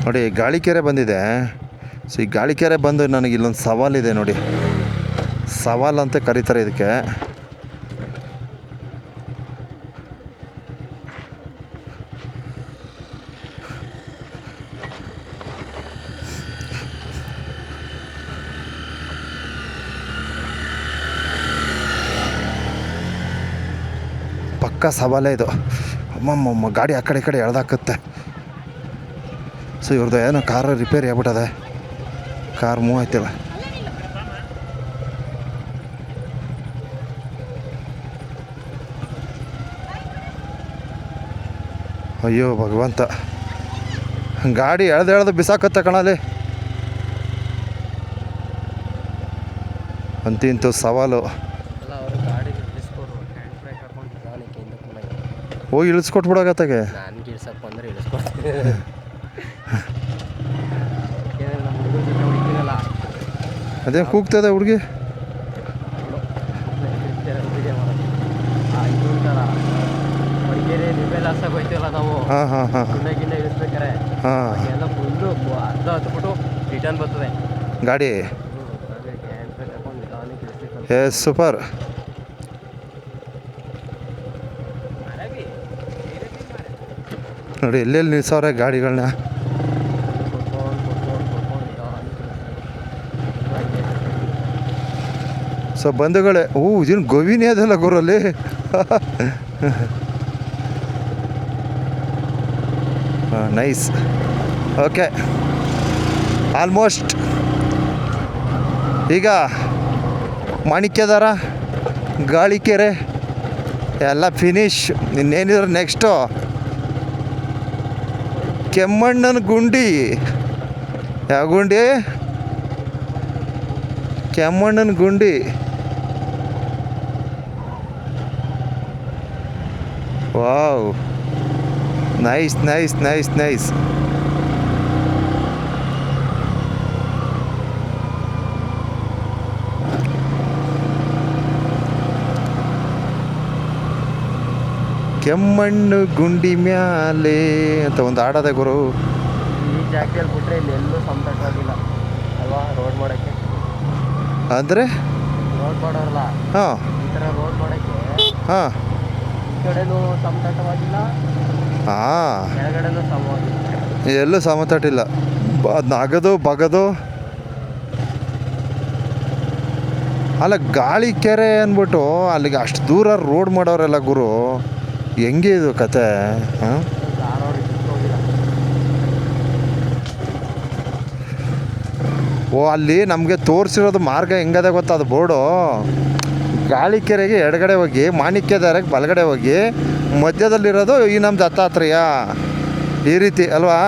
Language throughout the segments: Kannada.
ನೋಡಿ ಗಾಳಿಕೆರೆ ಬಂದಿದೆ. ಸೊ ಈ ಗಾಳಿಕೆರೆ ಬಂದು ನನಗೆ ಇಲ್ಲೊಂದು ಸವಾಲಿದೆ ನೋಡಿ. ಸವಾಲು ಅಂತ ಕರೀತಾರೆ ಇದಕ್ಕೆ. ಪಕ್ಕ ಸವಾಲೇ ಇದು. ಅಮ್ಮಮ್ಮ ಗಾಡಿ ಆ ಕಡೆ ಈ ಕಡೆ ಎಳ್ದಾಕತ್ತೆ. ಸೊ ಇವ್ರದ್ದು ಏನೋ ಕಾರ್ ರಿಪೇರಿ ಆಗ್ಬಿಟ್ಟದೆ, ಕಾರ್ ಮೂವ್ ಆಯ್ತಿಲ್ಲ. ಅಯ್ಯೋ ಭಗವಂತ, ಗಾಡಿ ಎಳ್ದು ಬಿಸಾಕತ್ತೆ ಕಣಲ್ಲಿ. ಅಂತಿಂತು ಸವಾಲು. ಹೋಗಿ ಇಳಿಸ್ಕೊಟ್ಬಿಡೋಗತ್ತಾಗೆ. ಅದೇ ಕೂಗ್ತದೆ ಹುಡುಗಿ. ಹಾಂ ಹಾಂ ಹಾಂ ಹಾಂ ಗಾಡಿ ಸೂಪರ್. ನೋಡಿ ಎಲ್ಲೆಲ್ಲಿ ನಿಲ್ಸವ್ರೆ ಗಾಡಿಗಳನ್ನ. ಸೊ ಬಂಧುಗಳೇ, ಇದೇನು ಗೋವಿನೇ ಅದಲ್ಲ ಗುರಲ್ಲಿ. ನೈಸ್. ಓಕೆ, ಆಲ್ಮೋಸ್ಟ್ ಈಗ ಮಾಣಿಕ್ಯದಾರ, ಗಾಳಿಕೆರೆ ಎಲ್ಲ ಫಿನಿಶ್. ಇನ್ನೇನಿದ್ರೆ ನೆಕ್ಸ್ಟು ಕೆಮ್ಮಣ್ಣನ ಗುಂಡಿ. ಯಾವ ಗುಂಡಿ? ಕೆಮ್ಮಣ್ಣನ ಗುಂಡಿ. Wow, nice nice nice nice. Kemmangundi ಮ್ಯಾಲೆ ಅಂತ ಒಂದು ಹಾಡದೆ ಗುರು. ಈ ಜಾಗದಲ್ಲಿ ಬಿಟ್ಟರೆ ಇಲ್ಲಿ ಎಲ್ಲೂ ಸಂತಟವಾಗಿಲ್ಲ ಅಲ್ವಾ ರೋಡ್ ಮಾಡೋಕ್ಕೆ. ಅಂದರೆ ರೋಡ್ ಮಾಡೋರಲ್ಲ, ಹಾಂ ಈ ಥರ ರೋಡ್ ಮಾಡೋಕ್ಕೆ ಹಾಂ ಈ ಕಡೆನೂ ಸಮತಟ್ಟವಾಗಿಲ್ಲ, ಹಾಂ ಕೆಳಗಡೆನೂ ಸಮವಾಗಿಲ್ಲ, ಎಲ್ಲೂ ಸಮತಟ್ಟಿಲ್ಲ. ಅದನ್ನ ಅಗದು ಬಗದು. ಅಲ್ಲ ಗಾಳಿಕೆರೆ ಅಂದ್ಬಿಟ್ಟು ಅಲ್ಲಿಗೆ ಅಷ್ಟು ದೂರ ರೋಡ್ ಮಾಡೋರೆಲ್ಲ ಗುರು. ಹೆಂಗೆ ಇದು ಕತೆ? ಹಾಂ ಅಲ್ಲಿ ನಮಗೆ ತೋರಿಸಿರೋದು ಮಾರ್ಗ ಹೆಂಗದೆ ಗೊತ್ತಾ? ಅದು ಬೋರ್ಡು ಗಾಳಿಕೆರೆಗೆ ಎಡಗಡೆ ಹೋಗಿ, ಮಾಣಿಕ್ಯದಾರಿಗೆ ಬಲಗಡೆ ಹೋಗಿ, ಮಧ್ಯದಲ್ಲಿರೋದು ಈ ನಮ್ಮ ದತ್ತಾತ್ರೇಯ. ಈ ರೀತಿ ಅಲ್ವಾ?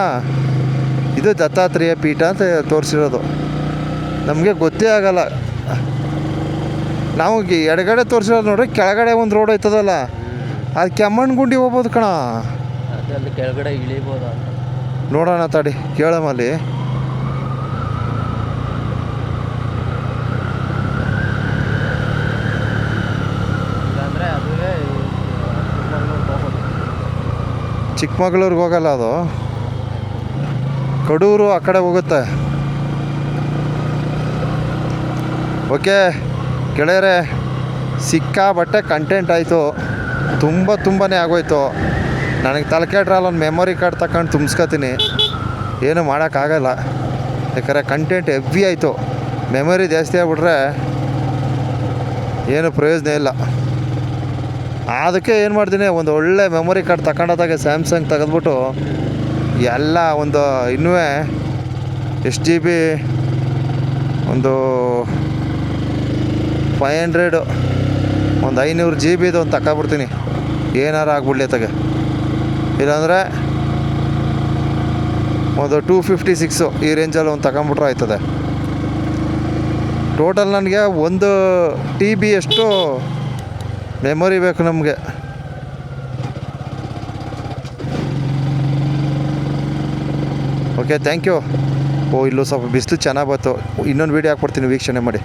ಇದು ದತ್ತಾತ್ರೇಯ ಪೀಠ ಅಂತ ತೋರಿಸಿರೋದು. ನಮಗೆ ಗೊತ್ತೇ ಆಗಲ್ಲ. ನಾವು ಎಡಗಡೆ ತೋರಿಸಿರೋದು ನೋಡ್ರಿ, ಕೆಳಗಡೆ ಒಂದು ರೋಡ್ ಐತದಲ್ಲ, ಅದು ಕೆಮ್ಮಣ್ಣು ಗುಂಡಿ ಹೋಗ್ಬೋದು ಕಣ. ಅಲ್ಲಿ ಕೆಳಗಡೆ ಇಳಿಬೋದು ಅಂತ ನೋಡೋಣ ತಡಿ, ಕೇಳಮಲ್ಲಿ. ಇಲ್ಲಾಂದರೆ ಅದುವೇ ಚಿಕ್ಕಮಗಳೂರಿಗೆ ಹೋಗಲ್ಲ, ಅದು ಕಡೂರು ಆ ಕಡೆ ಹೋಗುತ್ತೆ. ಓಕೆ ಗೆಳೆಯರೆ, ಸಿಕ್ಕಾಬಟ್ಟೆ ಕಂಟೆಂಟ್ ಆಯಿತು. ತುಂಬಾ ಆಗೋಯ್ತು. ನನಗೆ ತಲೆ ಕೆಟ್ರಲ್ಲ, ಒಂದು ಮೆಮೊರಿ ಕಾರ್ಡ್ ತಗೊಂಡು ತುಂಬಿಸ್ಕೊತೀನಿ. ಏನು ಮಾಡೋಕ್ಕಾಗಲ್ಲ, ಯಾಕಂದರೆ ಕಂಟೆಂಟ್ ಹೆವಿ ಆಯಿತು. ಮೆಮೊರಿ ಜಾಸ್ತಿ ಆಗ್ಬಿಟ್ರೆ ಏನು ಪ್ರಯೋಜನ ಇಲ್ಲ. ಅದಕ್ಕೆ ಏನು ಮಾಡ್ತೀನಿ, ಒಂದು ಒಳ್ಳೆ ಮೆಮೊರಿ ಕಾರ್ಡ್ ತಗೊಂಡೋದಾಗೆ ಸ್ಯಾಮ್ಸಂಗ್ ತೆಗೆದ್ಬಿಟ್ಟು ಎಲ್ಲ ಒಂದು ಇನ್ನೂ ಎಷ್ಟು GB, ಒಂದು 500, ಒಂದು 500 GB ಒಂದು ತಗೊಬಿಡ್ತೀನಿ. ಏನಾರು ಆಗ್ಬಿಡ್ಲಿ ತಗೆ. ಇಲ್ಲಾಂದರೆ ಒಂದು 256 ಈ ರೇಂಜಲ್ಲಿ ಒಂದು ತಗೊಂಬಿಟ್ರೆ ಆಯ್ತದೆ. ಟೋಟಲ್ ನನಗೆ 1 TB ಅಷ್ಟು ಮೆಮೊರಿ ಬೇಕು ನಮಗೆ. Okay, thank you. ಇಲ್ಲೂ ಸ್ವಲ್ಪ ಬಿಸಿಲು ಚೆನ್ನಾಗಿ ಬಂತು. ಇನ್ನೊಂದು ವೀಡಿಯೋ ಹಾಕ್ಬಿಡ್ತೀನಿ, ವೀಕ್ಷಣೆ ಮಾಡಿ.